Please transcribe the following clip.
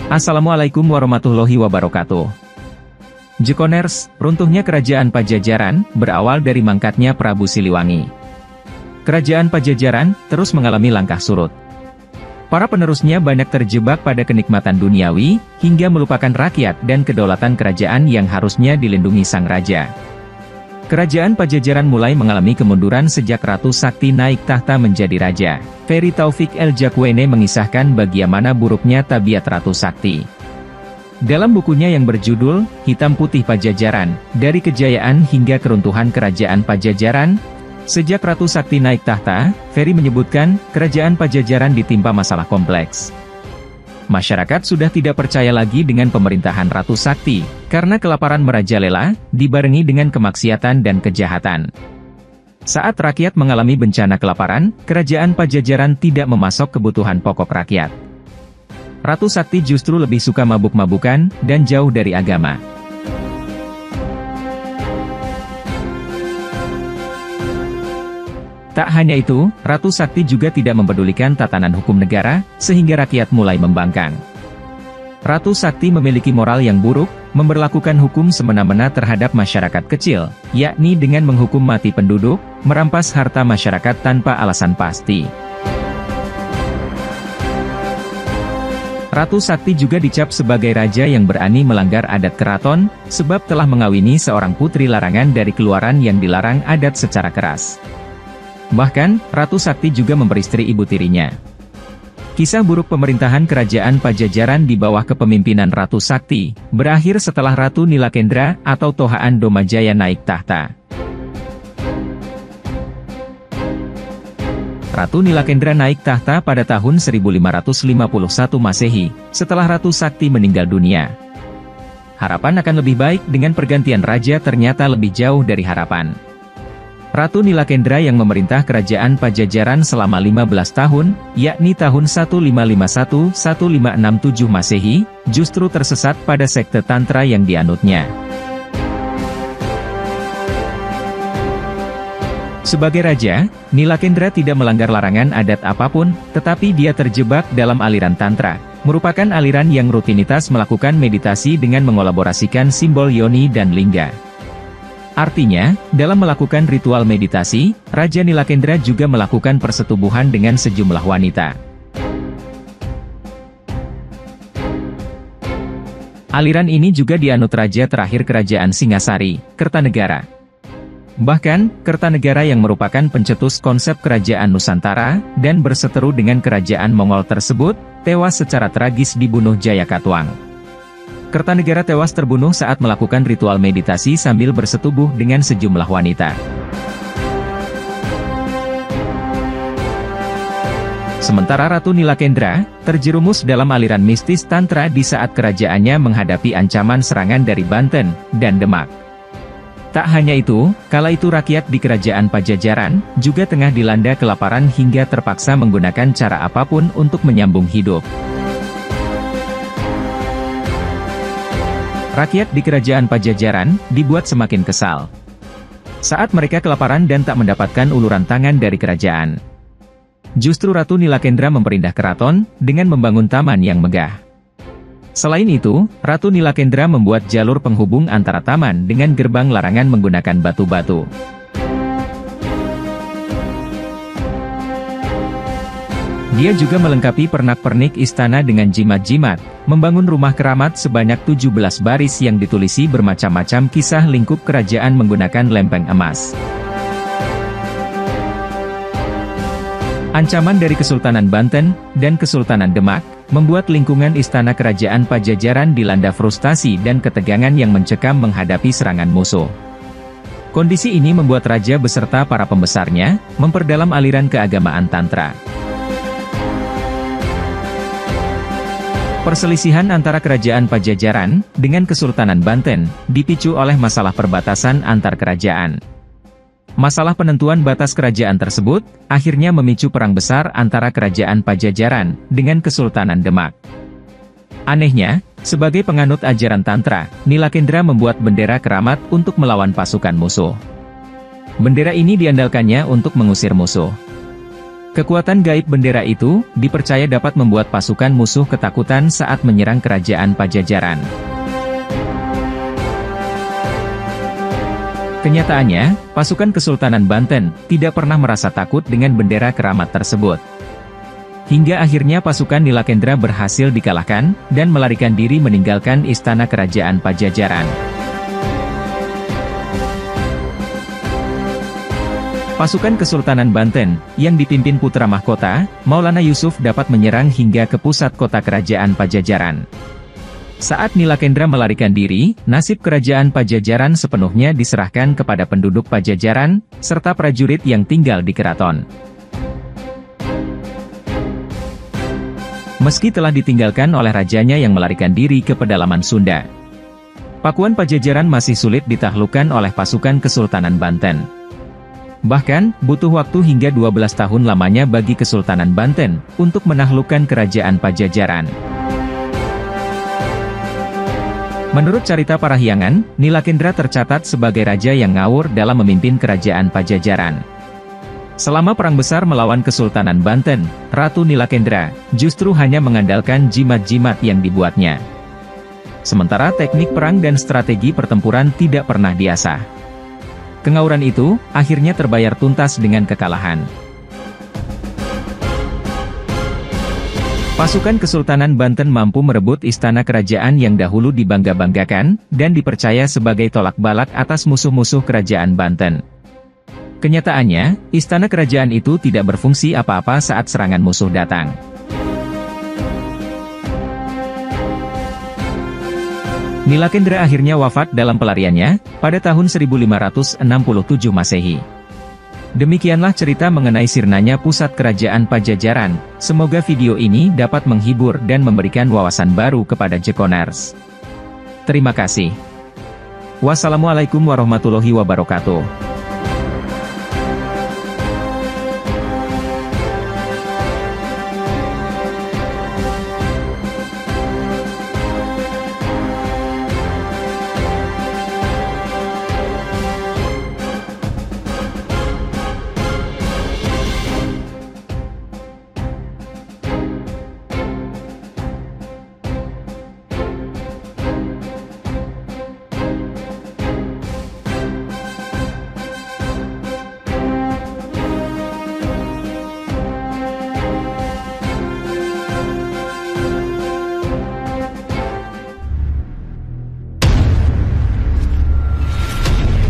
Assalamualaikum warahmatullahi wabarakatuh. Jekoners, runtuhnya kerajaan Pajajaran, berawal dari mangkatnya Prabu Siliwangi. Kerajaan Pajajaran, terus mengalami langkah surut. Para penerusnya banyak terjebak pada kenikmatan duniawi, hingga melupakan rakyat dan kedaulatan kerajaan yang harusnya dilindungi sang raja. Kerajaan Pajajaran mulai mengalami kemunduran sejak Ratu Sakti naik tahta menjadi raja. Ferry Taufik El-Jakwene mengisahkan bagaimana buruknya tabiat Ratu Sakti. Dalam bukunya yang berjudul, Hitam Putih Pajajaran, Dari Kejayaan Hingga Keruntuhan Kerajaan Pajajaran, sejak Ratu Sakti naik tahta, Ferry menyebutkan, kerajaan Pajajaran ditimpa masalah kompleks. Masyarakat sudah tidak percaya lagi dengan pemerintahan Ratu Sakti, karena kelaparan merajalela, dibarengi dengan kemaksiatan dan kejahatan. Saat rakyat mengalami bencana kelaparan, kerajaan Pajajaran tidak memasok kebutuhan pokok rakyat. Ratu Sakti justru lebih suka mabuk-mabukan, dan jauh dari agama. Tak hanya itu, Ratu Sakti juga tidak mempedulikan tatanan hukum negara, sehingga rakyat mulai membangkang. Ratu Sakti memiliki moral yang buruk, memberlakukan hukum semena-mena terhadap masyarakat kecil, yakni dengan menghukum mati penduduk, merampas harta masyarakat tanpa alasan pasti. Ratu Sakti juga dicap sebagai raja yang berani melanggar adat keraton, sebab telah mengawini seorang putri larangan dari keluaran yang dilarang adat secara keras. Bahkan, Ratu Sakti juga memperistri ibu tirinya. Kisah buruk pemerintahan kerajaan Pajajaran di bawah kepemimpinan Ratu Sakti, berakhir setelah Ratu Nilakendra atau Tohaan Domajaya naik tahta. Ratu Nilakendra naik tahta pada tahun 1551 Masehi, setelah Ratu Sakti meninggal dunia. Harapan akan lebih baik dengan pergantian raja ternyata lebih jauh dari harapan. Ratu Nilakendra yang memerintah kerajaan Pajajaran selama 15 tahun, yakni tahun 1561-1567 Masehi, justru tersesat pada sekte Tantra yang dianutnya. Sebagai raja, Nilakendra tidak melanggar larangan adat apapun, tetapi dia terjebak dalam aliran Tantra, merupakan aliran yang rutinitas melakukan meditasi dengan mengolaborasikan simbol yoni dan lingga. Artinya, dalam melakukan ritual meditasi, Raja Nilakendra juga melakukan persetubuhan dengan sejumlah wanita. Aliran ini juga dianut raja terakhir kerajaan Singasari, Kertanegara. Bahkan, Kertanegara yang merupakan pencetus konsep kerajaan Nusantara, dan berseteru dengan kerajaan Mongol tersebut, tewas secara tragis dibunuh Jayakatwang. Kertanegara tewas terbunuh saat melakukan ritual meditasi sambil bersetubuh dengan sejumlah wanita. Sementara Ratu Nilakendra, terjerumus dalam aliran mistis Tantra di saat kerajaannya menghadapi ancaman serangan dari Banten dan Demak. Tak hanya itu, kala itu rakyat di kerajaan Pajajaran, juga tengah dilanda kelaparan hingga terpaksa menggunakan cara apapun untuk menyambung hidup. Rakyat di kerajaan Pajajaran, dibuat semakin kesal. Saat mereka kelaparan dan tak mendapatkan uluran tangan dari kerajaan. Justru Ratu Nilakendra memperindah keraton, dengan membangun taman yang megah. Selain itu, Ratu Nilakendra membuat jalur penghubung antara taman dengan gerbang larangan menggunakan batu-batu. Dia juga melengkapi pernak-pernik istana dengan jimat-jimat, membangun rumah keramat sebanyak 17 baris yang ditulisi bermacam-macam kisah lingkup kerajaan menggunakan lempeng emas. Ancaman dari Kesultanan Banten dan Kesultanan Demak, membuat lingkungan istana kerajaan Pajajaran dilanda frustasi dan ketegangan yang mencekam menghadapi serangan musuh. Kondisi ini membuat raja beserta para pembesarnya, memperdalam aliran keagamaan Tantra. Perselisihan antara kerajaan Pajajaran dengan Kesultanan Banten dipicu oleh masalah perbatasan antar kerajaan. Masalah penentuan batas kerajaan tersebut akhirnya memicu perang besar antara kerajaan Pajajaran dengan Kesultanan Demak. Anehnya, sebagai penganut ajaran Tantra, Nilakendra membuat bendera keramat untuk melawan pasukan musuh. Bendera ini diandalkannya untuk mengusir musuh. Kekuatan gaib bendera itu, dipercaya dapat membuat pasukan musuh ketakutan saat menyerang kerajaan Pajajaran. Kenyataannya, pasukan Kesultanan Banten tidak pernah merasa takut dengan bendera keramat tersebut. Hingga akhirnya pasukan Nilakendra berhasil dikalahkan, dan melarikan diri meninggalkan istana kerajaan Pajajaran. Pasukan Kesultanan Banten, yang dipimpin putra mahkota, Maulana Yusuf dapat menyerang hingga ke pusat kota kerajaan Pajajaran. Saat Nilakendra melarikan diri, nasib kerajaan Pajajaran sepenuhnya diserahkan kepada penduduk Pajajaran, serta prajurit yang tinggal di keraton. Meski telah ditinggalkan oleh rajanya yang melarikan diri ke pedalaman Sunda, Pakuan Pajajaran masih sulit ditaklukkan oleh pasukan Kesultanan Banten. Bahkan, butuh waktu hingga 12 tahun lamanya bagi Kesultanan Banten untuk menaklukkan kerajaan Pajajaran. Menurut carita Parahyangan, Nilakendra tercatat sebagai raja yang ngawur dalam memimpin kerajaan Pajajaran. Selama perang besar melawan Kesultanan Banten, Ratu Nilakendra justru hanya mengandalkan jimat-jimat yang dibuatnya. Sementara teknik perang dan strategi pertempuran tidak pernah diasah. Kengawuran itu, akhirnya terbayar tuntas dengan kekalahan. Pasukan Kesultanan Banten mampu merebut istana kerajaan yang dahulu dibangga-banggakan, dan dipercaya sebagai tolak balak atas musuh-musuh kerajaan Banten. Kenyataannya, istana kerajaan itu tidak berfungsi apa-apa saat serangan musuh datang. Nilakendra akhirnya wafat dalam pelariannya, pada tahun 1567 Masehi. Demikianlah cerita mengenai sirnanya pusat kerajaan Pajajaran. Semoga video ini dapat menghibur dan memberikan wawasan baru kepada Jekoners. Terima kasih. Wassalamualaikum warahmatullahi wabarakatuh.